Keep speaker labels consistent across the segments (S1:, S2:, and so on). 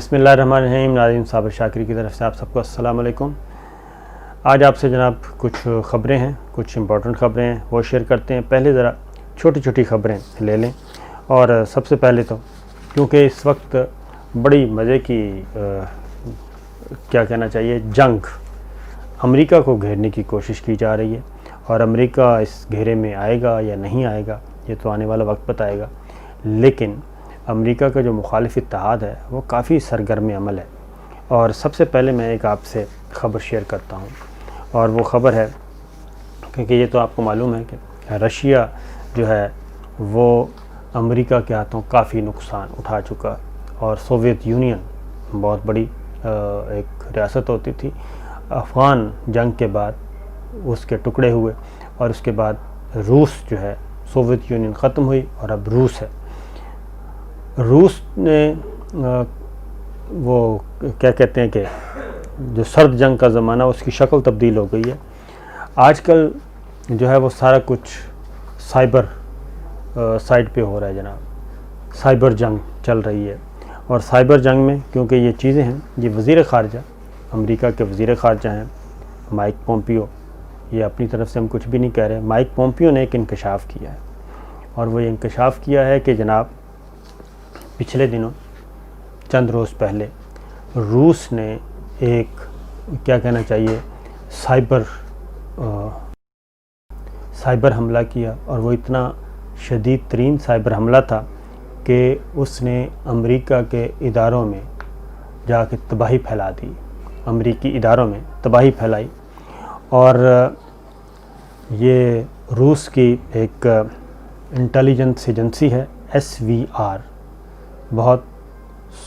S1: بسم اللہ الرحمن الرحیم۔ ناظرین، صابر شاکری کی طرف سے آپ سب کو السلام علیکم۔ آج آپ سے جناب کچھ خبریں ہیں، کچھ امپورٹنٹ خبریں ہیں، وہ شیئر کرتے ہیں۔ پہلے ذرا چھوٹی چھوٹی خبریں لے لیں، اور سب سے پہلے تو کیونکہ اس وقت بڑی مزے کی کیا کہنا چاہیے جنگ امریکہ کو گھیرنے کی کوشش کی جا رہی ہے، اور امریکہ اس گھیرے میں آئے گا یا نہیں آئے گا یہ تو آنے والا وقت بتائے گا، لیکن امریکہ کا جو مخالف اتحاد ہے وہ کافی سرگرم عمل ہے۔ اور سب سے پہلے میں ایک آپ سے خبر شیئر کرتا ہوں، اور وہ خبر ہے کیونکہ یہ تو آپ کو معلوم ہے کہ رشیا جو ہے وہ امریکہ کے ہاتھوں کافی نقصان اٹھا چکا، اور سوویت یونین بہت بڑی ایک ریاست ہوتی تھی، افغان جنگ کے بعد اس کے ٹکڑے ہوئے، اور اس کے بعد روس جو ہے، سوویت یونین ختم ہوئی اور اب روس ہے۔ روس نے وہ کیا کہتے ہیں کہ جو سرد جنگ کا زمانہ اس کی شکل تبدیل ہو گئی ہے۔ آج کل جو ہے وہ سارا کچھ سائبر سائٹ پہ ہو رہا ہے جناب، سائبر جنگ چل رہی ہے، اور سائبر جنگ میں کیونکہ یہ چیزیں ہیں، یہ وزیر خارجہ امریکہ کے وزیر خارجہ ہیں مائک پومپیو، یہ اپنی طرف سے ہم کچھ بھی نہیں کہہ رہے، مائک پومپیو نے ایک انکشاف کیا ہے، اور وہ یہ انکشاف کیا ہے کہ جناب پچھلے دنوں چند روز پہلے روس نے ایک کیا کہنا چاہیے سائبر حملہ کیا، اور وہ اتنا شدید ترین سائبر حملہ تھا کہ اس نے امریکہ کے اداروں میں جا کے تباہی پھیلا دی، امریکی اداروں میں تباہی پھیلائی۔ اور یہ روس کی ایک انٹیلیجنس ایجنسی ہے SVR، بہت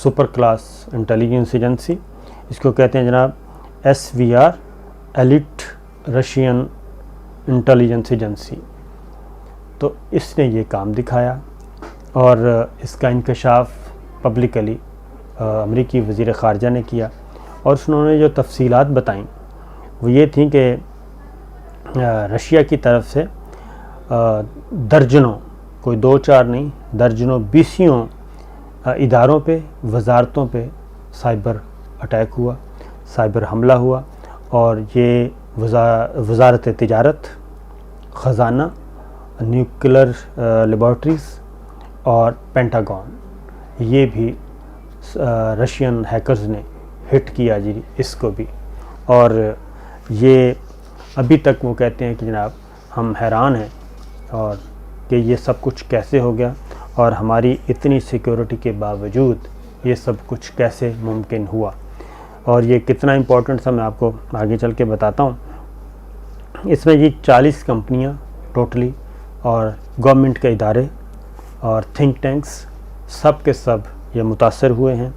S1: سپر کلاس انٹیلیجنس ایجنسی، اس کو کہتے ہیں جناب SVR، elite Russian intelligence agency. تو اس نے یہ کام دکھایا، اور اس کا انکشاف پبلکلی امریکی وزیر خارجہ نے کیا، اور انہوں نے جو تفصیلات بتائیں وہ یہ تھیں کہ رشیا کی طرف سے درجنوں، کوئی دو چار نہیں، درجنوں بیسیوں اداروں پہ، وزارتوں پہ سائبر اٹیک ہوا، سائبر حملہ ہوا، اور یہ وزارت تجارت، خزانہ، نیوکلر لیبارٹریز اور پینٹاگون، یہ بھی رشین ہیکرز نے ہٹ کیا جی اس کو بھی۔ اور یہ ابھی تک وہ کہتے ہیں کہ جناب ہم حیران ہیں اور کہ یہ سب کچھ کیسے ہو گیا، اور ہماری اتنی سیکیورٹی کے باوجود یہ سب کچھ کیسے ممکن ہوا، اور یہ کتنا امپورٹنٹ تھا میں آپ کو آگے چل کے بتاتا ہوں۔ اس میں یہ 40 کمپنیاں ٹوٹلی، اور گورنمنٹ کے ادارے اور تھنک ٹینکس سب کے سب یہ متاثر ہوئے ہیں،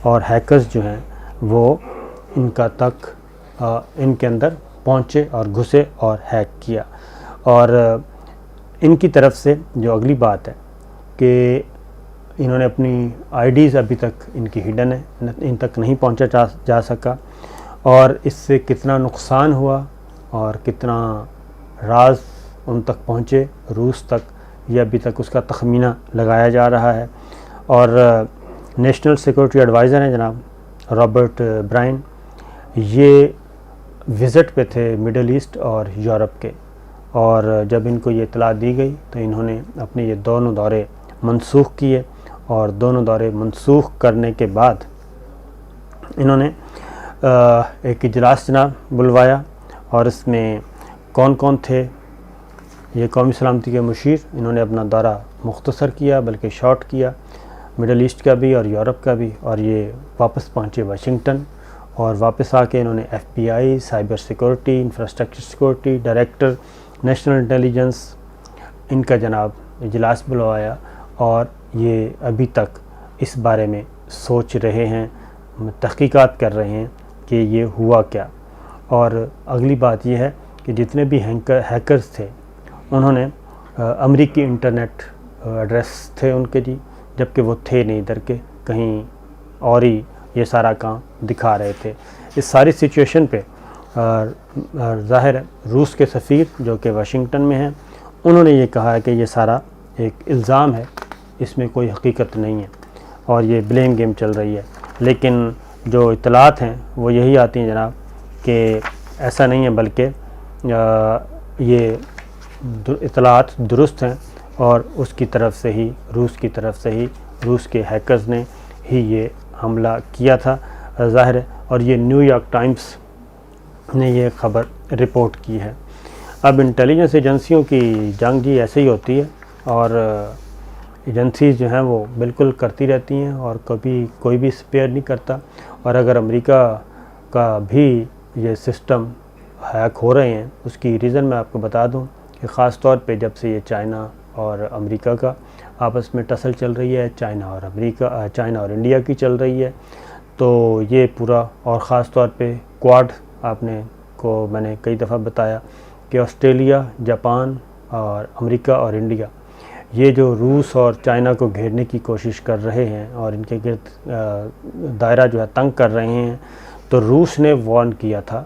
S1: اور ہیکرز جو ہیں وہ ان کے اندر پہنچے اور گھسے اور ہیک کیا۔ اور ان کی طرف سے جو اگلی بات ہے کہ انہوں نے اپنی IDs ابھی تک ان کی ہڈن ہے، ان تک نہیں پہنچا جا سکا، اور اس سے کتنا نقصان ہوا اور کتنا راز ان تک پہنچے روس تک، یہ ابھی تک اس کا تخمینہ لگایا جا رہا ہے۔ اور نیشنل سیکورٹی ایڈوائزر ہیں جناب رابرٹ برائن، یہ وزٹ پہ تھے مڈل ایسٹ اور یورپ کے، اور جب ان کو یہ اطلاع دی گئی تو انہوں نے اپنے یہ دونوں دورے منسوخ کیے، اور دونوں دورے منسوخ کرنے کے بعد انہوں نے ایک اجلاس جناب بلوایا، اور اس میں کون کون تھے؟ یہ قومی سلامتی کے مشیر، انہوں نے اپنا دورہ مختصر کیا بلکہ شارٹ کیا، مڈل ایسٹ کا بھی اور یورپ کا بھی، اور یہ واپس پہنچے واشنگٹن، اور واپس آ کے انہوں نے FBI، cyber security, infrastructure security, director national intelligence, ان کا جناب اجلاس بلوایا، اور یہ ابھی تک اس بارے میں سوچ رہے ہیں، تحقیقات کر رہے ہیں کہ یہ ہوا کیا۔ اور اگلی بات یہ ہے کہ جتنے بھی ہیکرز تھے انہوں نے امریکی انٹرنیٹ ایڈریس تھے ان کے جی، جبکہ وہ تھے نہیں ادھر کے، کہیں اور ہی یہ سارا کام دکھا رہے تھے۔ اس ساری سچویشن پہ ظاہر ہے روس کے سفیر جو کہ واشنگٹن میں ہیں، انہوں نے یہ کہا ہے کہ یہ سارا ایک الزام ہے، اس میں کوئی حقیقت نہیں ہے، اور یہ بلیم گیم چل رہی ہے۔ لیکن جو اطلاعات ہیں وہ یہی آتی ہیں جناب کہ ایسا نہیں ہے، بلکہ یہ اطلاعات درست ہیں اور اس کی طرف سے ہی، روس کی طرف سے ہی، روس کے ہیکرز نے ہی یہ حملہ کیا تھا ظاہر ہے، اور یہ نیو یارک ٹائمز نے یہ خبر رپورٹ کی ہے۔ اب انٹیلیجنس ایجنسیوں کی جنگ جی ایسے ہی ہوتی ہے، اور ایجنسیز جو ہیں وہ بالکل کرتی رہتی ہیں اور کبھی کوئی بھی سپیئر نہیں کرتا۔ اور اگر امریکہ کا بھی یہ سسٹم ہیک ہو رہے ہیں، اس کی ریزن میں آپ کو بتا دوں کہ خاص طور پہ جب سے یہ چائنا اور امریکہ کا آپس میں ٹسل چل رہی ہے، چائنا اور انڈیا کی چل رہی ہے، تو یہ پورا، اور خاص طور پہ کوڈ میں نے کئی دفعہ بتایا کہ آسٹریلیا، جاپان اور امریکہ اور انڈیا یہ جو روس اور چائنا کو گھیرنے کی کوشش کر رہے ہیں اور ان کے گرد دائرہ جو ہے تنگ کر رہے ہیں، تو روس نے وارن کیا تھا،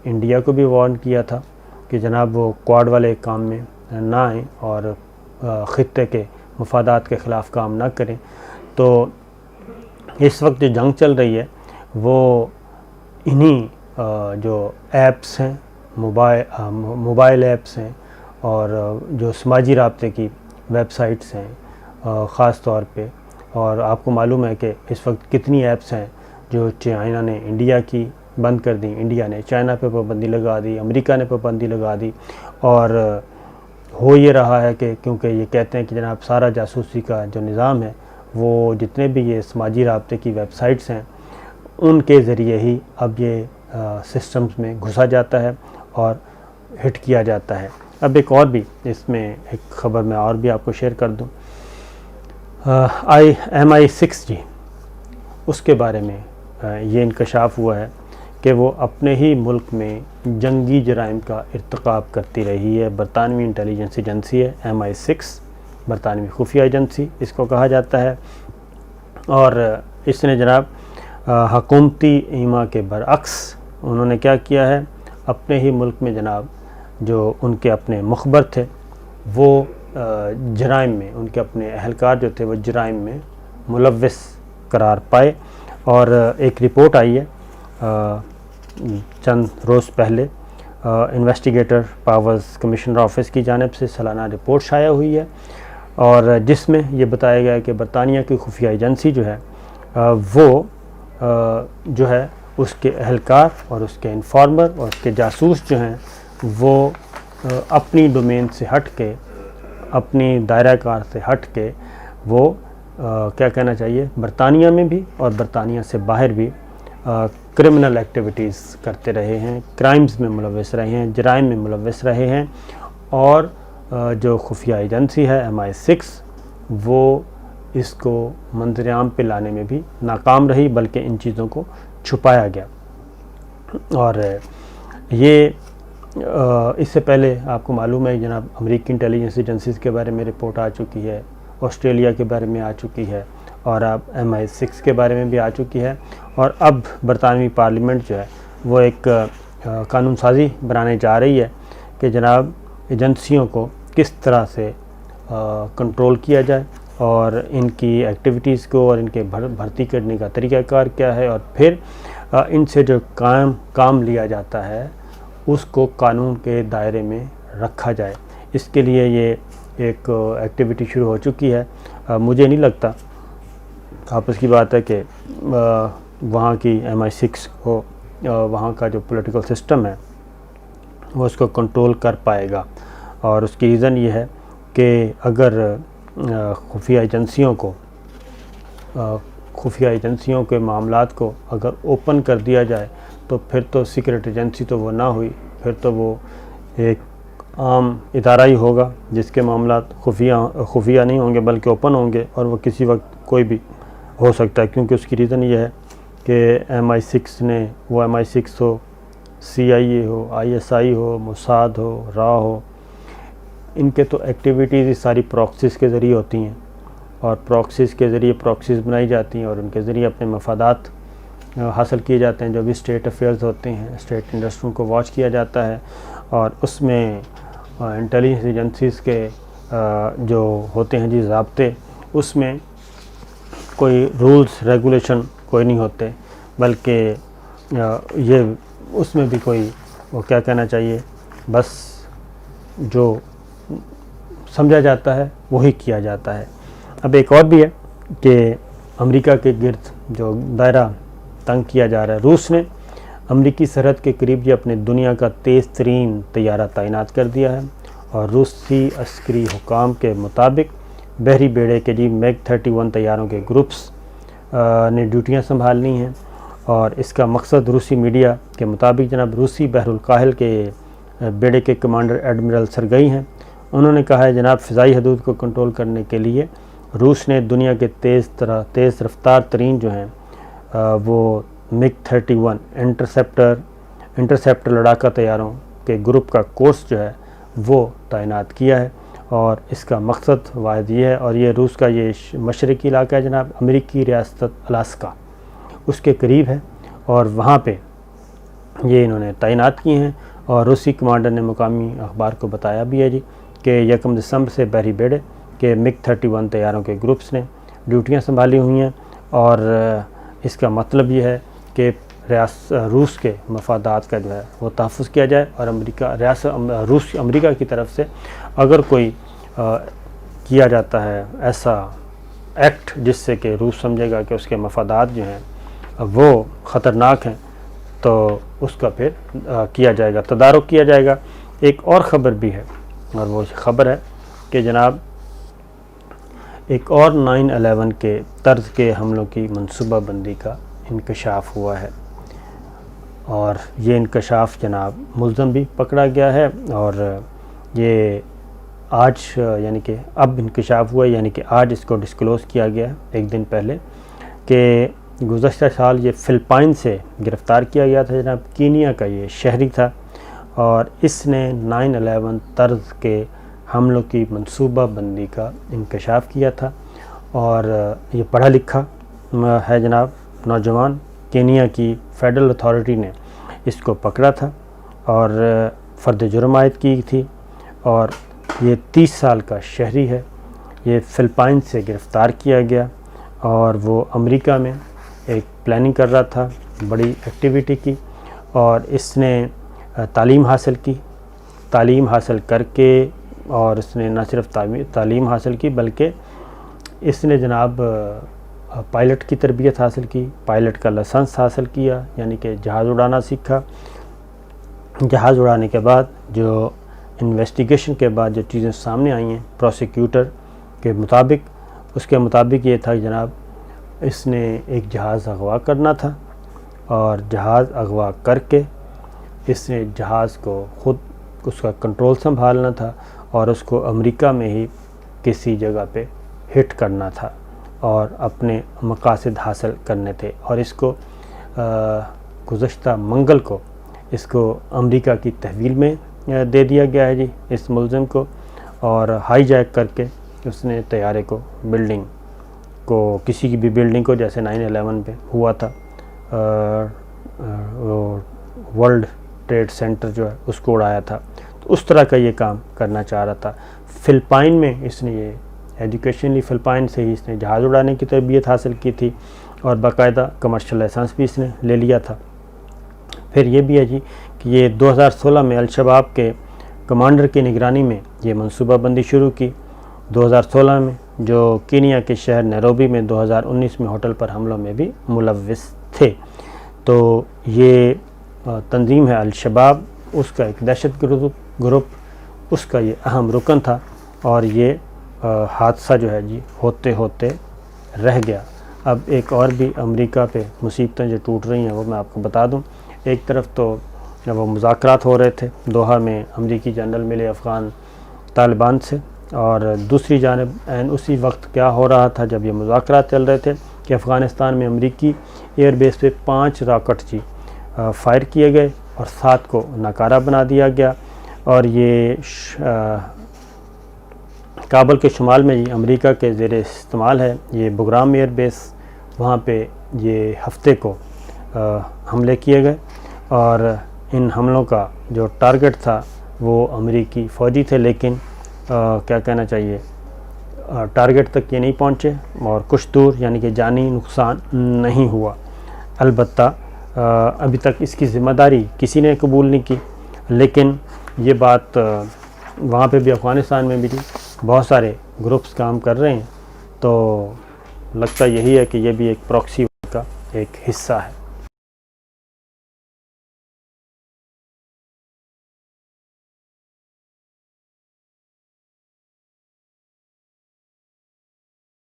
S1: انڈیا کو بھی وارن کیا تھا کہ جناب وہ کوڈ والے کام میں نہ آئیں اور خطے کے مفادات کے خلاف کام نہ کریں۔ تو اس وقت جو جنگ چل رہی ہے وہ انہی جو ایپس ہیں، موبائل ایپس ہیں اور جو سماجی رابطے کی ویب سائٹس ہیں خاص طور پہ، اور آپ کو معلوم ہے کہ اس وقت کتنی ایپس ہیں جو چائنا نے انڈیا کی بند کر دی، انڈیا نے چائنا پہ پابندی لگا دی، امریکہ نے پابندی لگا دی، اور ہو یہ رہا ہے کہ کیونکہ یہ کہتے ہیں کہ جناب سارا جاسوسی کا جو نظام ہے وہ جتنے بھی یہ سماجی رابطے کی ویب سائٹس ہیں ان کے ذریعے ہی اب یہ سسٹمز میں گھسا جاتا ہے اور ہٹ کیا جاتا ہے۔ اب ایک اور بھی اس میں ایک خبر میں اور بھی آپ کو شیئر کر دوں، MI6 جی، اس کے بارے میں یہ انکشاف ہوا ہے کہ وہ اپنے ہی ملک میں جنگی جرائم کا ارتکاب کرتی رہی ہے۔ برطانوی انٹیلیجنس ایجنسی ہے MI6، برطانوی خفیہ ایجنسی اس کو کہا جاتا ہے، اور اس نے جناب حکومتی ایما کے برعکس انہوں نے کیا کیا ہے، اپنے ہی ملک میں جناب جو ان کے اپنے مخبر تھے وہ جرائم میں، ان کے اپنے اہلکار جو تھے وہ جرائم میں ملوث قرار پائے، اور ایک رپورٹ آئی ہے چند روز پہلے انویسٹیگیٹر پاورز کمشنر آفس کی جانب سے سالانہ رپورٹ شائع ہوئی ہے، اور جس میں یہ بتایا گیا کہ برطانیہ کی خفیہ ایجنسی جو ہے وہ جو ہے اس کے اہلکار اور اس کے انفارمر اور اس کے جاسوس جو ہیں وہ اپنی ڈومین سے ہٹ کے، اپنی دائرہ کار سے ہٹ کے وہ کیا کہنا چاہیے، برطانیہ میں بھی اور برطانیہ سے باہر بھی کرمنل ایکٹیویٹیز کرتے رہے ہیں، کرائمز میں ملوث رہے ہیں، جرائم میں ملوث رہے ہیں، اور جو خفیہ ایجنسی ہے MI6 وہ اس کو منظر عام پہ لانے میں بھی ناکام رہی، بلکہ ان چیزوں کو چھپایا گیا۔ اور یہ اس سے پہلے آپ کو معلوم ہے جناب امریکی انٹیلیجنس ایجنسیز کے بارے میں رپورٹ آ چکی ہے، آسٹریلیا کے بارے میں آ چکی ہے، اور اب MI6 کے بارے میں بھی آ چکی ہے، اور اب برطانوی پارلیمنٹ جو ہے وہ ایک قانون سازی بنانے جا رہی ہے کہ جناب ایجنسیوں کو کس طرح سے کنٹرول کیا جائے، اور ان کی ایکٹیویٹیز کو اور ان کے بھرتی کرنے کا طریقہ کار کیا ہے، اور پھر ان سے جو کام لیا جاتا ہے اس کو قانون کے دائرے میں رکھا جائے۔ اس کے لیے یہ ایک ایکٹیویٹی شروع ہو چکی ہے۔ مجھے نہیں لگتا، آپس کی بات ہے کہ وہاں کی MI6 کو وہاں کا جو پولیٹیکل سسٹم ہے وہ اس کو کنٹرول کر پائے گا، اور اس کی ریزن یہ ہے کہ اگر خفیہ ایجنسیوں کے معاملات کو اگر اوپن کر دیا جائے تو پھر تو سیکرٹ ایجنسی تو وہ نہ ہوئی، پھر تو وہ ایک عام ادارہ ہی ہوگا جس کے معاملات خفیہ نہیں ہوں گے بلکہ اوپن ہوں گے، اور وہ کسی وقت کوئی بھی ہو سکتا ہے، کیونکہ اس کی ریزن یہ ہے کہ MI6 نے، وہ MI6 ہو، CIA ہو، ISI ہو، موساد ہو، را ہو، ان کے تو ایکٹیویٹیز ساری پراکسیز کے ذریعے ہوتی ہیں، اور پراکسیز کے ذریعے پراکسیز بنائی جاتی ہیں، اور ان کے ذریعے اپنے مفادات حاصل کیے جاتے ہیں۔ جو بھی اسٹیٹ افیئرز ہوتے ہیں، اسٹیٹ انڈسٹریوں کو واچ کیا جاتا ہے، اور اس میں انٹیلیجنس ایجنسیز کے جو ہوتے ہیں جی ضابطے، اس میں کوئی رولز ریگولیشن کوئی نہیں ہوتے، بلکہ یہ اس میں بھی کوئی وہ کیا کہنا چاہیے، بس جو سمجھا جاتا ہے وہی کیا جاتا ہے۔ اب ایک اور بھی ہے کہ امریکہ کے گرد جو دائرہ تنگ کیا جا رہا ہے، روس نے امریکی سرحد کے قریب یہ اپنے دنیا کا تیز ترین طیارہ تعینات کر دیا ہے، اور روسی عسکری حکام کے مطابق بحری بیڑے کے میگ 31 طیاروں کے گروپس نے ڈیوٹیاں سنبھالنی ہیں، اور اس کا مقصد روسی میڈیا کے مطابق جناب روسی بحر الکاہل کے بیڑے کے کمانڈر ایڈمرل سرگئی ہیں۔ انہوں نے کہا ہے جناب فضائی حدود کو کنٹرول کرنے کے لیے روس نے دنیا کے تیز رفتار ترین جو ہیں وہ میگ 31 انٹرسیپٹر لڑاکا طیاروں کے گروپ کا کورس جو ہے وہ تعینات کیا ہے، اور اس کا مقصد واحد یہ ہے، اور یہ روس کا یہ مشرقی علاقہ ہے جناب، امریکی ریاست الاسکا اس کے قریب ہے، اور وہاں پہ یہ انہوں نے تعینات کی ہیں۔ اور روسی کمانڈر نے مقامی اخبار کو بتایا بھی ہے کہ 1 دسمبر سے بحری بیڑے کے میگ 31 طیاروں کے گروپس نے ڈیوٹیاں سنبھالی ہوئی ہیں، اور اس کا مطلب یہ ہے کہ روس کے مفادات کا جو ہے وہ تحفظ کیا جائے، اور امریکہ کی طرف سے اگر کوئی کیا جاتا ہے ایسا ایکٹ جس سے کہ روس سمجھے گا کہ اس کے مفادات جو ہیں وہ خطرناک ہیں، تو اس کا پھر کیا جائے گا، تدارک کیا جائے گا۔ ایک اور خبر بھی ہے، اور وہ خبر ہے کہ جناب ایک اور 9/11 کے طرز کے حملوں کی منصوبہ بندی کا انکشاف ہوا ہے، اور یہ انکشاف جناب ملزم بھی پکڑا گیا ہے، اور یہ آج یعنی کہ اب انکشاف ہوا ہے، یعنی کہ آج اس کو ڈسکلوز کیا گیا ہے ایک دن پہلے، کہ گزشتہ سال یہ فلپائن سے گرفتار کیا گیا تھا جناب، کینیا کا یہ شہری تھا، اور اس نے 9/11 طرز کے حملوں کی منصوبہ بندی کا انکشاف کیا تھا، اور یہ پڑھا لکھا ہے جناب نوجوان، کینیا کی فیڈرل اتھارٹی نے اس کو پکڑا تھا اور فرد جرم عائد کی تھی، اور یہ 30 سال کا شہری ہے، یہ فلپائن سے گرفتار کیا گیا، اور وہ امریکہ میں ایک پلاننگ کر رہا تھا بڑی ایکٹیویٹی کی، اور اس نے تعلیم حاصل کر کے، اور اس نے نہ صرف تعلیم حاصل کی بلکہ اس نے جناب پائلٹ کی تربیت حاصل کی، پائلٹ کا لائسنس حاصل کیا، یعنی کہ جہاز اڑانا سیکھا۔ جہاز اڑانے کے بعد جو انویسٹیگیشن کے بعد جو چیزیں سامنے آئی ہیں پروسیکیوٹر کے مطابق، اس کے مطابق یہ تھا کہ جناب اس نے ایک جہاز اغوا کرنا تھا، اور جہاز اغوا کر کے اس نے جہاز کو خود اس کا کنٹرول سنبھالنا تھا، اور اس کو امریکہ میں ہی کسی جگہ پہ ہٹ کرنا تھا اور اپنے مقاصد حاصل کرنے تھے، اور اس کو گزشتہ منگل کو اس کو امریکہ کی تحویل میں دے دیا گیا ہے جی اس ملزم کو، اور ہائی جیک کر کے اس نے طیارے کو بلڈنگ کو، کسی کی بھی بلڈنگ کو، جیسے 9/11 پہ ہوا تھا ورلڈ ٹریڈ سینٹر جو ہے اس کو اڑایا تھا، تو اس طرح کا یہ کام کرنا چاہ رہا تھا۔ فلپائن میں اس نے یہ ایجوکیشنلی فلپائن سے ہی اس نے جہاز اڑانے کی تربیت حاصل کی تھی، اور باقاعدہ کمرشل لائسنس بھی اس نے لے لیا تھا۔ پھر یہ بھی ہے جی کہ یہ 2016 میں الشباب کے کمانڈر کی نگرانی میں یہ منصوبہ بندی شروع کی، 2016 میں، جو کینیا کے شہر نیروبی میں 2019 میں ہوٹل پر حملوں میں بھی ملوث تھے۔ تو یہ تنظیم ہے الشباب، اس کا ایک دہشت گروپ اس کا یہ اہم رکن تھا، اور یہ حادثہ جو ہے جی ہوتے ہوتے رہ گیا۔ اب ایک اور بھی امریکہ پہ مصیبتیں جو ٹوٹ رہی ہیں وہ میں آپ کو بتا دوں۔ ایک طرف تو وہ مذاکرات ہو رہے تھے دوحہ میں، امریکی جنرل ملے افغان طالبان سے، اور دوسری جانب اسی وقت کیا ہو رہا تھا جب یہ مذاکرات چل رہے تھے کہ افغانستان میں امریکی ایئر بیس پہ 5 راکٹ جی فائر کیے گئے، اور 7 کو ناکارہ بنا دیا گیا، اور یہ کابل کے شمال میں جی امریکہ کے زیر استعمال ہے یہ بگرام ایئر بیس، وہاں پہ یہ ہفتے کو حملے کیے گئے، اور ان حملوں کا جو ٹارگٹ تھا وہ امریکی فوجی تھے، لیکن کیا کہنا چاہیے، ٹارگٹ تک یہ نہیں پہنچے اور کچھ دور یعنی کہ جانی نقصان نہیں ہوا۔ البتہ ابھی تک اس کی ذمہ داری کسی نے قبول نہیں کی، لیکن یہ بات وہاں پہ بھی افغانستان میں بھی تھی، بہت سارے گروپس کام کر رہے ہیں، تو لگتا یہی ہے کہ یہ بھی ایک پراکسی کا ایک حصہ ہے۔